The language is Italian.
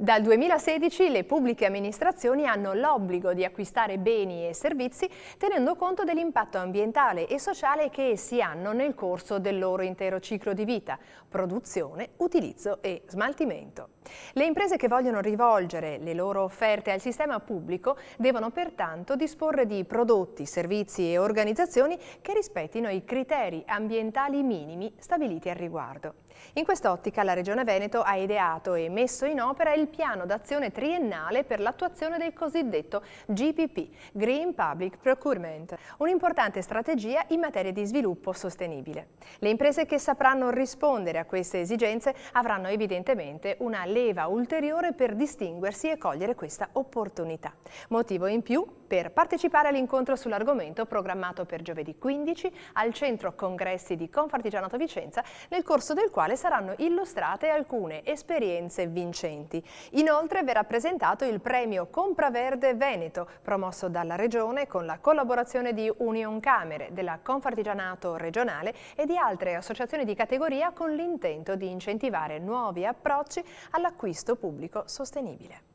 Dal 2016 le pubbliche amministrazioni hanno l'obbligo di acquistare beni e servizi tenendo conto dell'impatto ambientale e sociale che essi hanno nel corso del loro intero ciclo di vita, produzione, utilizzo e smaltimento. Le imprese che vogliono rivolgere le loro offerte al sistema pubblico devono pertanto disporre di prodotti, servizi e organizzazioni che rispettino i criteri ambientali minimi stabiliti al riguardo. In quest'ottica la Regione Veneto ha ideato e messo in opera il piano d'azione triennale per l'attuazione del cosiddetto GPP, Green Public Procurement, un'importante strategia in materia di sviluppo sostenibile. Le imprese che sapranno rispondere a queste esigenze avranno evidentemente una leva ulteriore per distinguersi e cogliere questa opportunità. Motivo in più per partecipare all'incontro sull'argomento programmato per giovedì 15 al Centro Congressi di Confartigianato Vicenza, nel corso del quale saranno illustrate alcune esperienze vincenti. Inoltre verrà presentato il premio Compraverde Veneto, promosso dalla Regione con la collaborazione di Union Camere, della Confartigianato regionale e di altre associazioni di categoria con l'intento di incentivare nuovi approcci all'acquisto pubblico sostenibile.